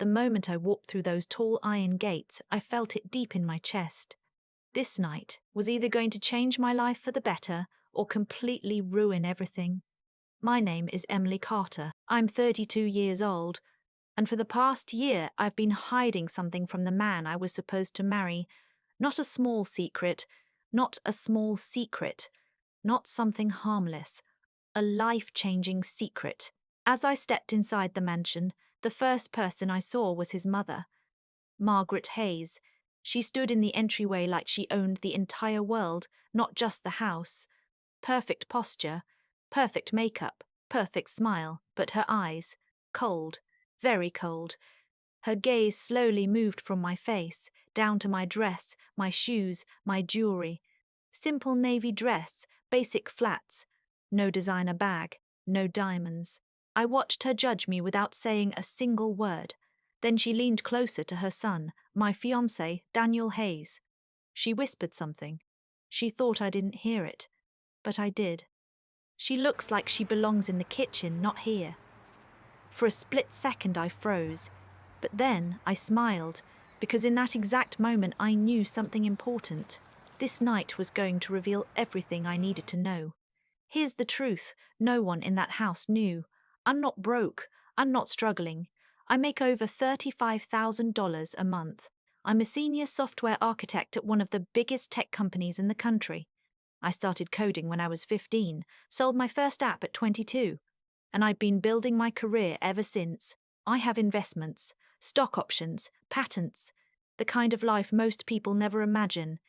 the moment I walked through those tall iron gates, I felt it deep in my chest. This night was either going to change my life for the better or completely ruin everything. My name is Emily Carter. I'm 32 years old, and for the past year I've been hiding something from the man I was supposed to marry. Not a small secret, not a small secret, not something harmless, a life-changing secret. As I stepped inside the mansion, the first person I saw was his mother, Margaret Hayes. She stood in the entryway like she owned the entire world, not just the house. Perfect posture, perfect makeup, perfect smile, but her eyes, cold, very cold. Her gaze slowly moved from my face, down to my dress, my shoes, my jewelry. Simple navy dress, basic flats, no designer bag, no diamonds. I watched her judge me without saying a single word. Then she leaned closer to her son, my fiancé, Daniel Hayes. She whispered something. She thought I didn't hear it, but I did. She looks like she belongs in the kitchen, not here. For a split second I froze, but then I smiled, because in that exact moment I knew something important. This night was going to reveal everything I needed to know. Here's the truth: no one in that house knew. I'm not broke. I'm not struggling. I make over $35,000 a month. I'm a senior software architect at one of the biggest tech companies in the country. I started coding when I was 15, sold my first app at 22, and I've been building my career ever since. I have investments, stock options, patents, the kind of life most people never imagine.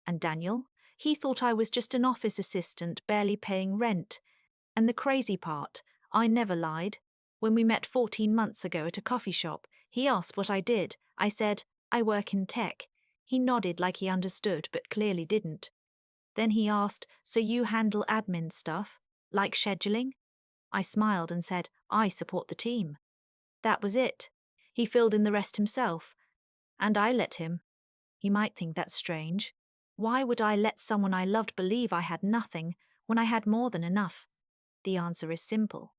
And Daniel? He thought I was just an office assistant barely paying rent. And the crazy part, I never lied. When we met 14 months ago at a coffee shop, he asked what I did. I said, I work in tech. He nodded like he understood, but clearly didn't. Then he asked, so you handle admin stuff, like scheduling? I smiled and said, I support the team. That was it. He filled in the rest himself. And I let him. You might think that's strange. Why would I let someone I loved believe I had nothing when I had more than enough? The answer is simple.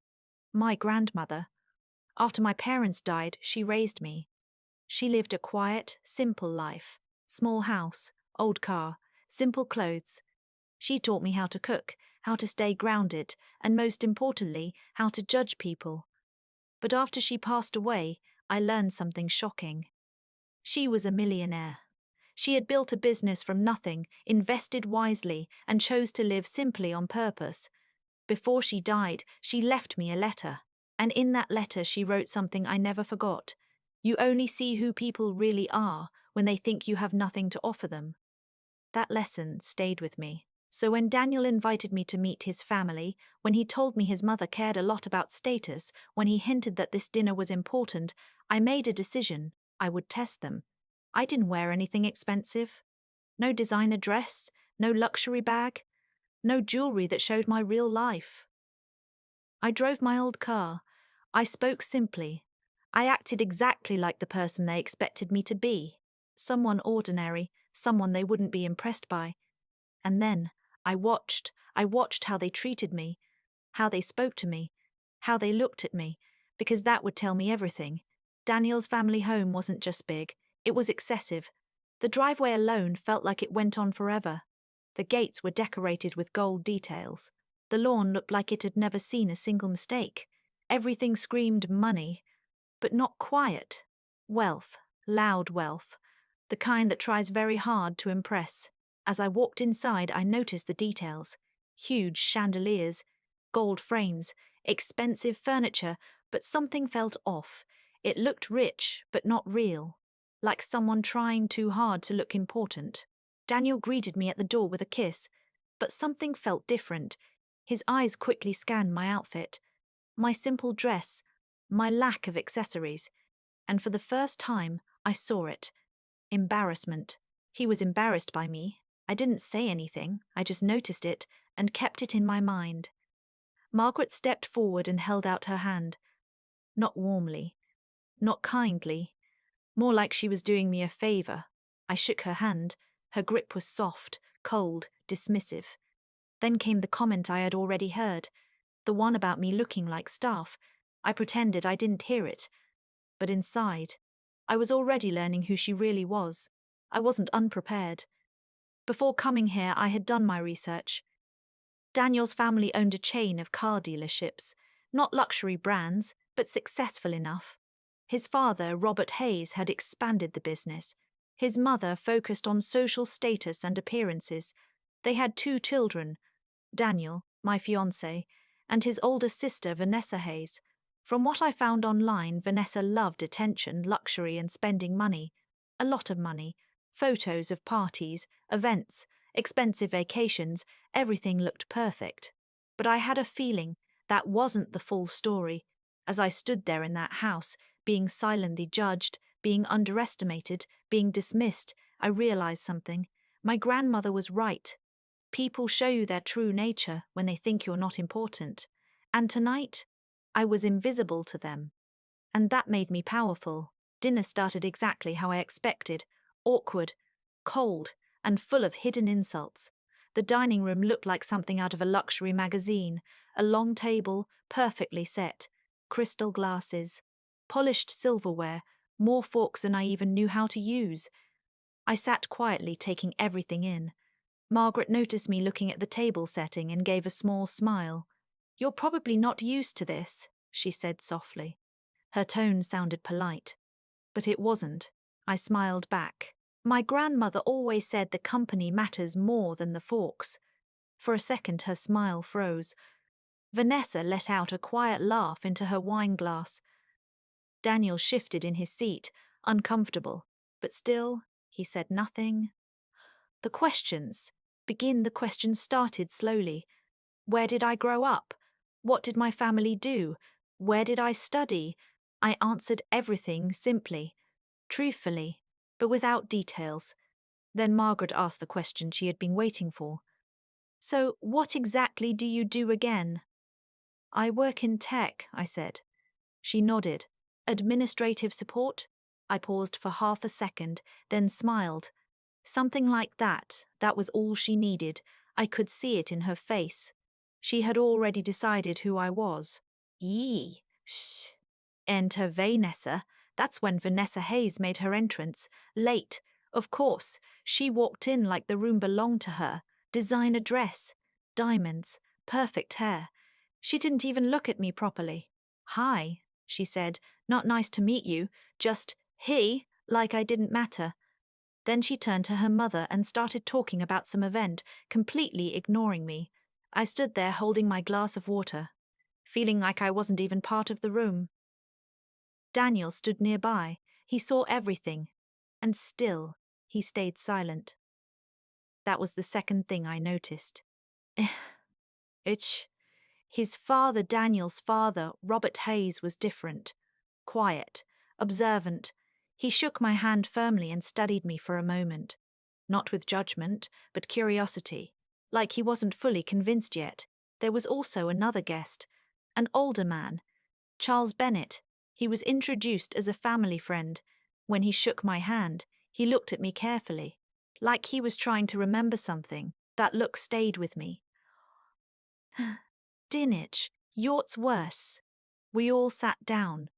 My grandmother. After my parents died, she raised me. She lived a quiet, simple life. Small house, old car, simple clothes. She taught me how to cook, how to stay grounded, and most importantly, how to judge people. But after she passed away, I learned something shocking. She was a millionaire. She had built a business from nothing, invested wisely, and chose to live simply on purpose. Before she died, she left me a letter. And in that letter she wrote something I never forgot. You only see who people really are when they think you have nothing to offer them. That lesson stayed with me. So when Daniel invited me to meet his family, when he told me his mother cared a lot about status, when he hinted that this dinner was important, I made a decision. I would test them. I didn't wear anything expensive. No designer dress, no luxury bag, no jewelry that showed my real life. I drove my old car. I spoke simply. I acted exactly like the person they expected me to be. Someone ordinary, someone they wouldn't be impressed by. And then I watched how they treated me, how they spoke to me, how they looked at me, because that would tell me everything. Daniel's family home wasn't just big, it was excessive. The driveway alone felt like it went on forever. The gates were decorated with gold details. The lawn looked like it had never seen a single mistake. Everything screamed money, but not quiet. Wealth, loud wealth, the kind that tries very hard to impress. As I walked inside, I noticed the details. Huge chandeliers, gold frames, expensive furniture, but something felt off. It looked rich, but not real, like someone trying too hard to look important. Daniel greeted me at the door with a kiss, but something felt different. His eyes quickly scanned my outfit, my simple dress, my lack of accessories, and for the first time, I saw it. Embarrassment. He was embarrassed by me. I didn't say anything, I just noticed it and kept it in my mind. Margaret stepped forward and held out her hand. Not warmly, not kindly, more like she was doing me a favor. I shook her hand. Her grip was soft, cold, dismissive. Then came the comment I had already heard, the one about me looking like staff. I pretended I didn't hear it, but inside, I was already learning who she really was. I wasn't unprepared. Before coming here, I had done my research. Daniel's family owned a chain of car dealerships, not luxury brands, but successful enough. His father, Robert Hayes, had expanded the business. His mother focused on social status and appearances. They had 2 children, Daniel, my fiancé, and his older sister, Vanessa Hayes. From what I found online, Vanessa loved attention, luxury, and spending money. A lot of money. Photos of parties, events, expensive vacations, everything looked perfect. But I had a feeling that wasn't the full story. As I stood there in that house, being silently judged, being underestimated, being dismissed, I realized something. My grandmother was right. People show you their true nature when they think you're not important. And tonight, I was invisible to them. And that made me powerful. Dinner started exactly how I expected, awkward, cold, and full of hidden insults. The dining room looked like something out of a luxury magazine, a long table, perfectly set, crystal glasses, polished silverware, more forks than I even knew how to use. I sat quietly taking everything in. Margaret noticed me looking at the table setting and gave a small smile. "You're probably not used to this," she said softly. Her tone sounded polite. But it wasn't. I smiled back. My grandmother always said the company matters more than the forks. For a second her smile froze. Vanessa let out a quiet laugh into her wine glass. Daniel shifted in his seat, uncomfortable. But still, he said nothing. The questions started slowly. Where did I grow up? What did my family do? Where did I study? I answered everything simply, truthfully, but without details. Then Margaret asked the question she had been waiting for. "So, what exactly do you do again?" "I work in tech," I said. She nodded. "Administrative support?" I paused for half a second, then smiled. Something like that. That was all she needed. I could see it in her face. She had already decided who I was. Yee. Shh. Enter Vanessa. That's when Vanessa Hayes made her entrance. Late. Of course. She walked in like the room belonged to her. Designer dress. Diamonds. Perfect hair. She didn't even look at me properly. "Hi," she said. "Not nice to meet you. Just he, like I didn't matter." Then she turned to her mother and started talking about some event, completely ignoring me. I stood there holding my glass of water, feeling like I wasn't even part of the room. Daniel stood nearby. He saw everything. And still, he stayed silent. That was the second thing I noticed. His father, Daniel's father, Robert Hayes, was different. Quiet, observant. He shook my hand firmly and studied me for a moment. Not with judgment, but curiosity. Like he wasn't fully convinced yet. There was also another guest. An older man. Charles Bennett. He was introduced as a family friend. When he shook my hand, he looked at me carefully. Like he was trying to remember something. That look stayed with me. "Dinich, your's worse." We all sat down.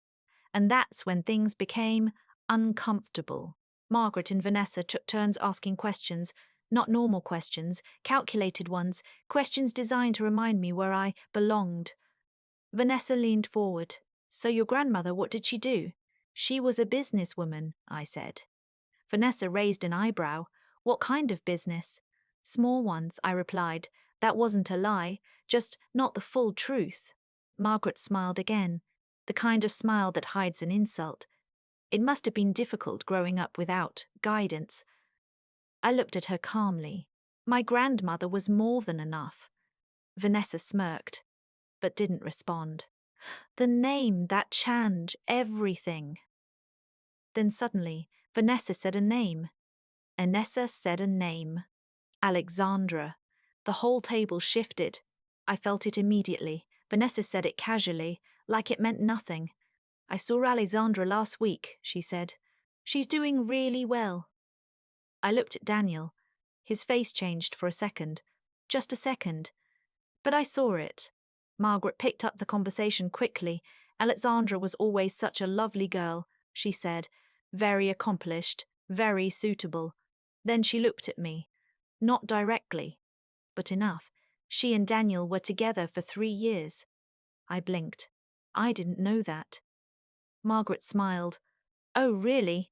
And that's when things became uncomfortable. Margaret and Vanessa took turns asking questions, not normal questions, calculated ones, questions designed to remind me where I belonged. Vanessa leaned forward. "So your grandmother, what did she do?" "She was a businesswoman," I said. Vanessa raised an eyebrow. "What kind of business?" "Small ones," I replied. That wasn't a lie, just not the full truth. Margaret smiled again, the kind of smile that hides an insult. It must have been difficult growing up without guidance. I looked at her calmly. My grandmother was more than enough. Vanessa smirked, but didn't respond. The name, that changed everything. Then suddenly, Vanessa said a name. Anessa said a name. Alexandra. The whole table shifted. I felt it immediately. Vanessa said it casually, like it meant nothing. "I saw Alexandra last week," she said. "She's doing really well." I looked at Daniel. His face changed for a second. Just a second. But I saw it. Margaret picked up the conversation quickly. "Alexandra was always such a lovely girl," she said. very accomplished, very suitable. Then she looked at me. Not directly, but enough. She and Daniel were together for 3 years. I blinked. I didn't know that. Margaret smiled. Oh, really?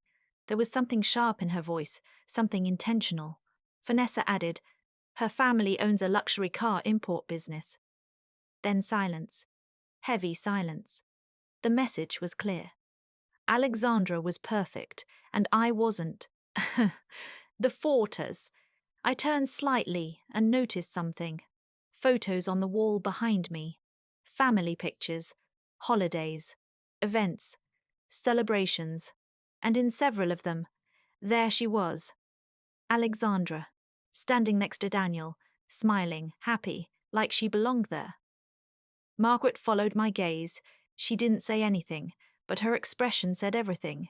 There was something sharp in her voice, something intentional. Vanessa added, her family owns a luxury car import business. Then silence. Heavy silence. The message was clear. Alexandra was perfect, and I wasn't. The Forters. I turned slightly and noticed something. Photos on the wall behind me. Family pictures, holidays, events, celebrations, and in several of them, there she was, Alexandra, standing next to Daniel, smiling, happy, like she belonged there. Margaret followed my gaze. She didn't say anything, but her expression said everything.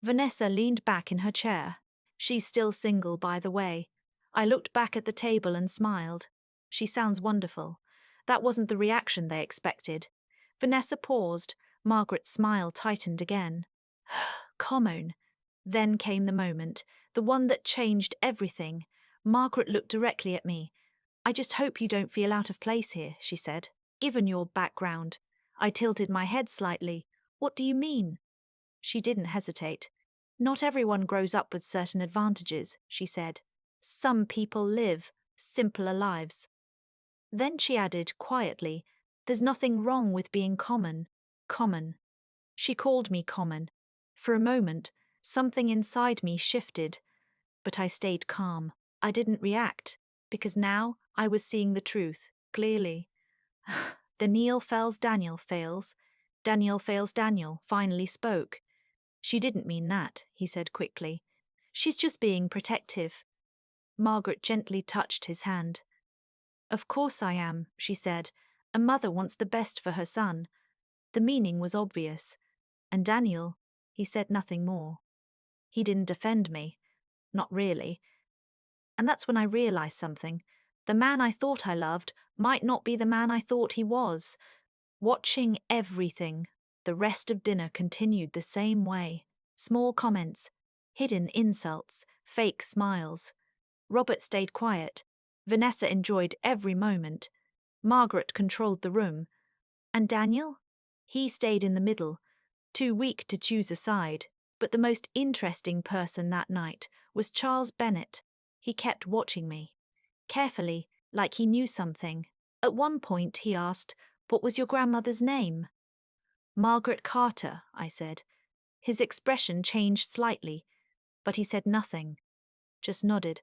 Vanessa leaned back in her chair. She's still single, by the way. I looked back at the table and smiled. She sounds wonderful. That wasn't the reaction they expected. Vanessa paused. Margaret's smile tightened again. Common. Then came the moment, the one that changed everything. Margaret looked directly at me. I just hope you don't feel out of place here, she said. Given your background. I tilted my head slightly. What do you mean? She didn't hesitate. Not everyone grows up with certain advantages, she said. Some people live simpler lives. Then she added quietly, there's nothing wrong with being common. Common. She called me common. For a moment, something inside me shifted, but I stayed calm. I didn't react, because now I was seeing the truth, clearly. Daniel fails, Daniel fails. Daniel fails, Daniel finally spoke. She didn't mean that, he said quickly. She's just being protective. Margaret gently touched his hand. Of course I am, she said. A mother wants the best for her son. The meaning was obvious. And Daniel, he said nothing more. He didn't defend me. Not really. And that's when I realized something. The man I thought I loved might not be the man I thought he was. Watching everything, the rest of dinner continued the same way. Small comments, hidden insults, fake smiles. Robert stayed quiet. Vanessa enjoyed every moment. Margaret controlled the room. And Daniel? He stayed in the middle, too weak to choose a side. But the most interesting person that night was Charles Bennett. He kept watching me. Carefully, like he knew something. At one point he asked, "What was your grandmother's name?" "Margaret Carter," I said. His expression changed slightly, but he said nothing, just nodded.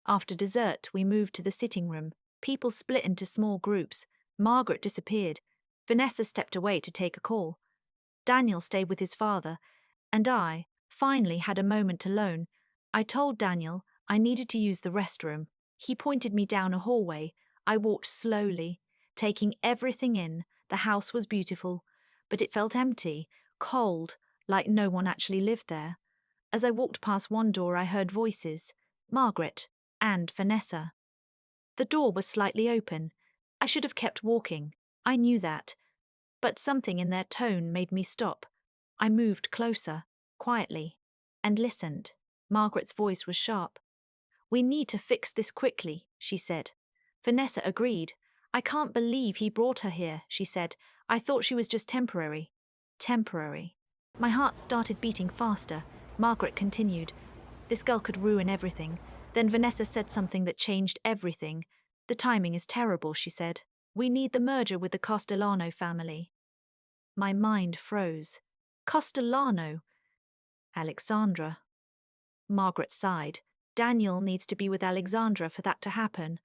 After dessert, we moved to the sitting room. People split into small groups. Margaret disappeared. Vanessa stepped away to take a call. Daniel stayed with his father, and I, finally, had a moment alone. I told Daniel I needed to use the restroom. He pointed me down a hallway. I walked slowly, taking everything in. The house was beautiful, but it felt empty, cold, like no one actually lived there. As I walked past one door, I heard voices. Margaret and Vanessa. The door was slightly open. I should have kept walking. I knew that. But something in their tone made me stop. I moved closer, quietly, and listened. Margaret's voice was sharp. "We need to fix this quickly," she said. Vanessa agreed. "I can't believe he brought her here," she said. "I thought she was just temporary." Temporary. My heart started beating faster. Margaret continued. "This girl could ruin everything." Then Vanessa said something that changed everything. "The timing is terrible," she said. "We need the merger with the Castellano family." My mind froze. Castellano? Alexandra. Margaret sighed. "Daniel needs to be with Alexandra for that to happen."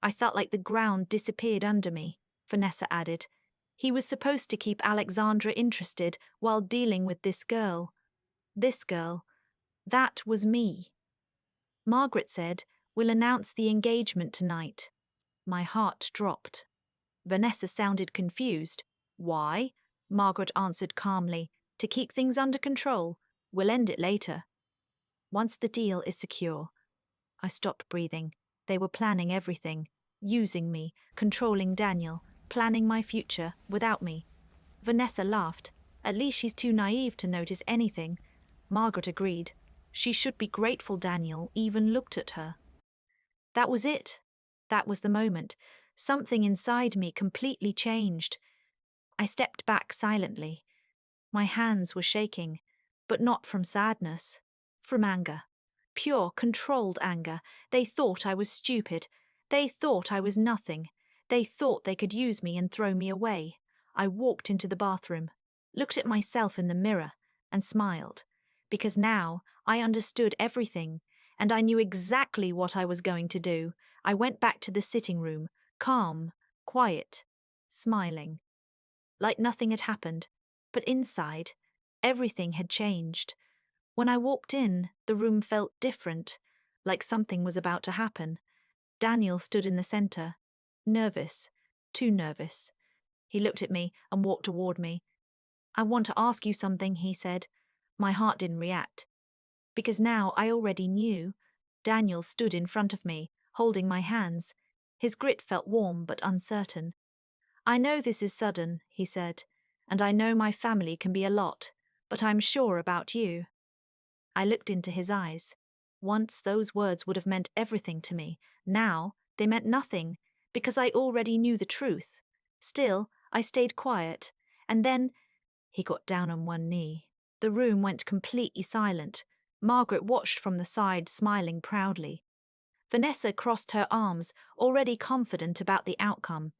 I felt like the ground disappeared under me, Vanessa added. "He was supposed to keep Alexandra interested while dealing with this girl. This girl. That was me." Margaret said, "We'll announce the engagement tonight." My heart dropped. Vanessa sounded confused. "Why?" Margaret answered calmly. "To keep things under control. We'll end it later. Once the deal is secure." I stopped breathing. They were planning everything. Using me, controlling Daniel, planning my future without me. Vanessa laughed. "At least she's too naive to notice anything." Margaret agreed. She should be grateful Daniel even looked at her. That was it. That was the moment. Something inside me completely changed. I stepped back silently. My hands were shaking, but not from sadness, from anger. Pure, controlled anger. They thought I was stupid. They thought I was nothing. They thought they could use me and throw me away. I walked into the bathroom, looked at myself in the mirror, and smiled. Because now I understood everything, and I knew exactly what I was going to do. I went back to the sitting room, calm, quiet, smiling, like nothing had happened. But inside, everything had changed. When I walked in, the room felt different, like something was about to happen. Daniel stood in the center, nervous, too nervous. He looked at me and walked toward me. I want to ask you something, he said. My heart didn't react. Because now I already knew. Daniel stood in front of me, holding my hands. His grit felt warm but uncertain. I know this is sudden, he said, and I know my family can be a lot, but I'm sure about you. I looked into his eyes. Once those words would have meant everything to me. Now they meant nothing, because I already knew the truth. Still, I stayed quiet, and then he got down on one knee. The room went completely silent. Margaret watched from the side, smiling proudly. Vanessa crossed her arms, already confident about the outcome.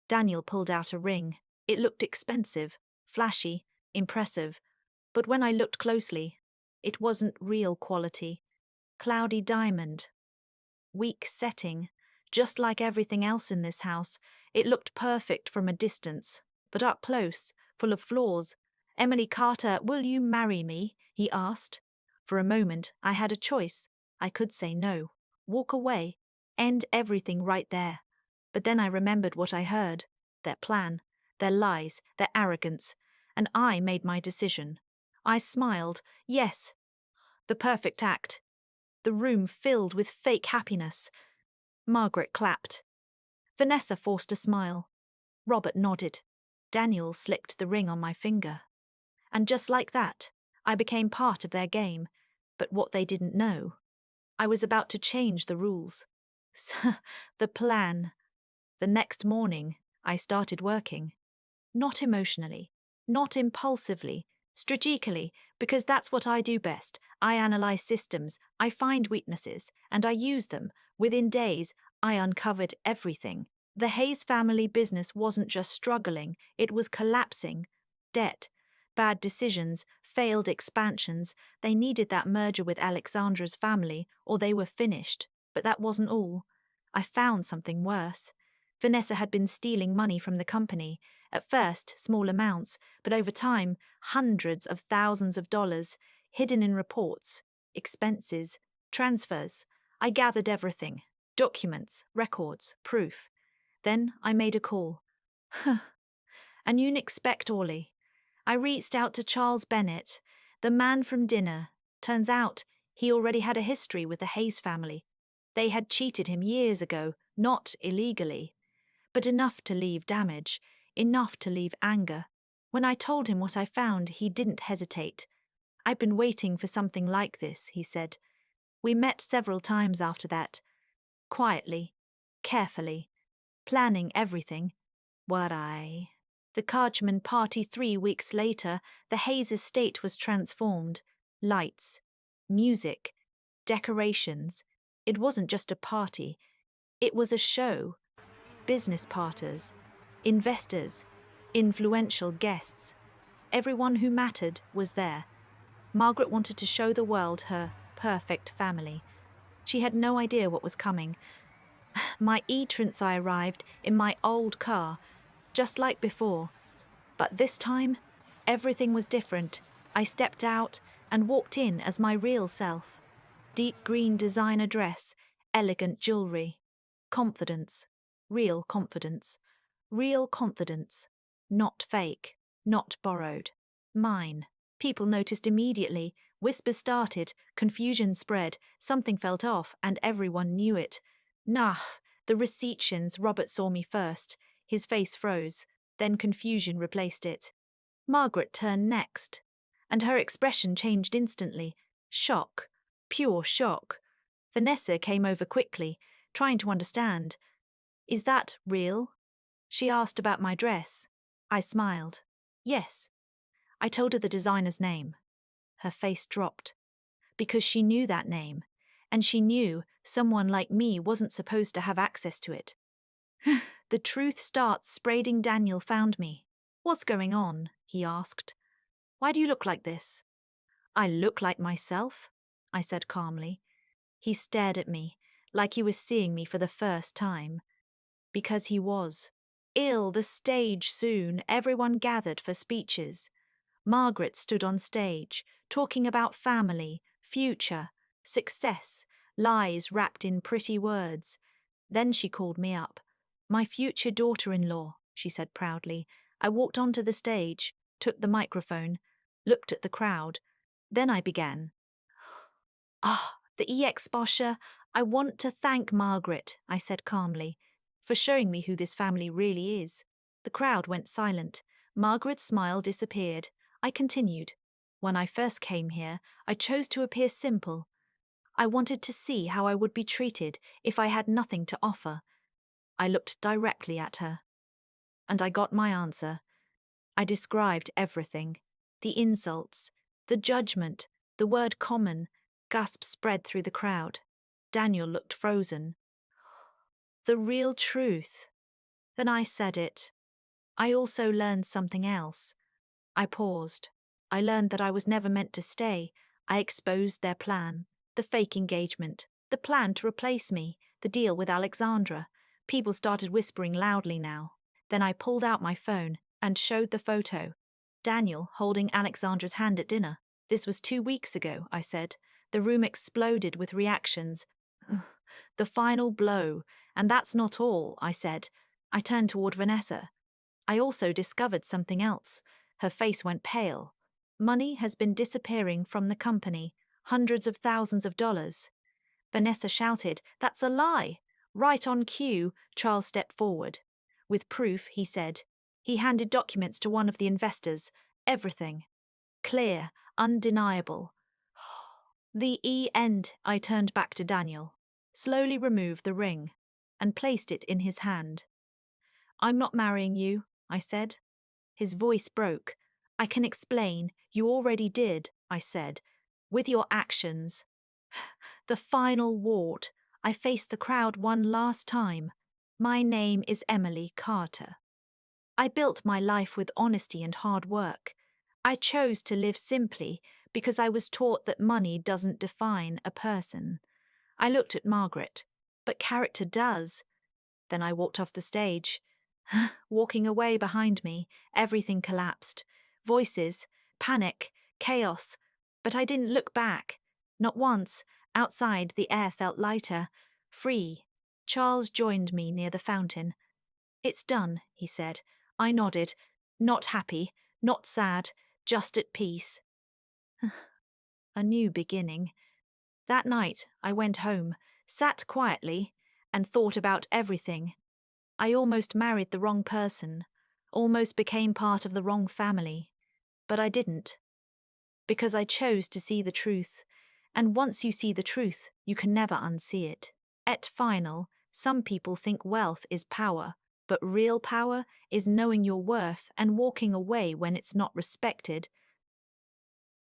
Daniel pulled out a ring. It looked expensive, flashy, impressive. But when I looked closely, it wasn't real quality. Cloudy diamond. Weak setting. Just like everything else in this house, it looked perfect from a distance. But up close, full of flaws. Emily Carter, will you marry me? He asked. For a moment, I had a choice. I could say no, walk away, end everything right there. But then I remembered what I heard, their plan, their lies, their arrogance, and I made my decision. I smiled, yes, the perfect act. The room filled with fake happiness. Margaret clapped. Vanessa forced a smile. Robert nodded. Daniel slipped the ring on my finger. And just like that, I became part of their game. But what they didn't know, I was about to change the rules. The plan. The next morning, I started working. Not emotionally, not impulsively, strategically, because that's what I do best. I analyze systems, I find weaknesses, and I use them. Within days, I uncovered everything. The Hayes family business wasn't just struggling, it was collapsing. Debt, bad decisions, failed expansions. They needed that merger with Alexandra's family, or they were finished. But that wasn't all. I found something worse. Vanessa had been stealing money from the company. At first, small amounts, but over time, hundreds of thousands of dollars, hidden in reports, expenses, transfers. I gathered everything. Documents, records, proof. Then I made a call. And you expect Orly. I reached out to Charles Bennett, the man from dinner. Turns out, he already had a history with the Hayes family. They had cheated him years ago, not illegally. But enough to leave damage, enough to leave anger. When I told him what I found, he didn't hesitate. I've been waiting for something like this, he said. We met several times after that. Quietly, carefully, planning everything. The Cartman party 3 weeks later, the Hayes estate was transformed. Lights, music, decorations. It wasn't just a party. It was a show. Business partners, investors, influential guests. Everyone who mattered was there. Margaret wanted to show the world her perfect family. She had no idea what was coming. My entrance I arrived in my old car, just like before. But this time, everything was different. I stepped out and walked in as my real self. Deep green designer dress, elegant jewelry, confidence, real confidence. Real confidence. Not fake, not borrowed. Mine. People noticed immediately. Whispers started, confusion spread, something felt off, and everyone knew it. Nah, the receiptions. Robert saw me first. His face froze. Then confusion replaced it. Margaret turned next. and her expression changed instantly. Shock. Pure shock. Vanessa came over quickly, trying to understand. Is that real? She asked about my dress. I smiled. Yes. I told her the designer's name. Her face dropped. Because she knew that name, and she knew someone like me wasn't supposed to have access to it. The truth starts spreading. Daniel found me. What's going on? He asked. Why do you look like this? I look like myself, I said calmly. He stared at me, like he was seeing me for the first time. Because he was. Ill, the stage soon, everyone gathered for speeches. Margaret stood on stage, talking about family, future, success, lies wrapped in pretty words. Then she called me up. My future daughter-in-law, she said proudly. I walked onto the stage, took the microphone, looked at the crowd. Then I began. The ex-bosher, I want to thank Margaret, I said calmly, for showing me who this family really is. The crowd went silent. Margaret's smile disappeared. I continued. When I first came here, I chose to appear simple. I wanted to see how I would be treated if I had nothing to offer. I looked directly at her. And I got my answer. I described everything. The insults, the judgment, the word common. Gasps spread through the crowd. Daniel looked frozen. The real truth. Then I said it. I also learned something else. I paused. I learned that I was never meant to stay. I exposed their plan. The fake engagement. The plan to replace me. The deal with Alexandra. People started whispering loudly now. Then I pulled out my phone and showed the photo. Daniel holding Alexandra's hand at dinner. This was 2 weeks ago, I said. The room exploded with reactions. The final blow. And that's not all, I said. I turned toward Vanessa. I also discovered something else. Her face went pale. Money has been disappearing from the company, hundreds of thousands of dollars. Vanessa shouted, That's a lie! Right on cue, Charles stepped forward. With proof, he said. He handed documents to one of the investors. Everything. Clear, undeniable. The end. I turned back to Daniel, slowly removed the ring, and placed it in his hand. I'm not marrying you, I said. His voice broke. I can explain. You already did, I said. With your actions. The final wart. I faced the crowd one last time. My name is Emily Carter. I built my life with honesty and hard work. I chose to live simply because I was taught that money doesn't define a person. I looked at Margaret. But character does. Then I walked off the stage. Walking away behind me, everything collapsed. Voices, panic, chaos. But I didn't look back. Not once. Outside, the air felt lighter, free. Charles joined me near the fountain. It's done, he said. I nodded. Not happy, not sad, just at peace. A new beginning. That night, I went home, sat quietly, and thought about everything. I almost married the wrong person, almost became part of the wrong family. But I didn't. Because I chose to see the truth. And once you see the truth, you can never unsee it. At final, some people think wealth is power, but real power is knowing your worth and walking away when it's not respected,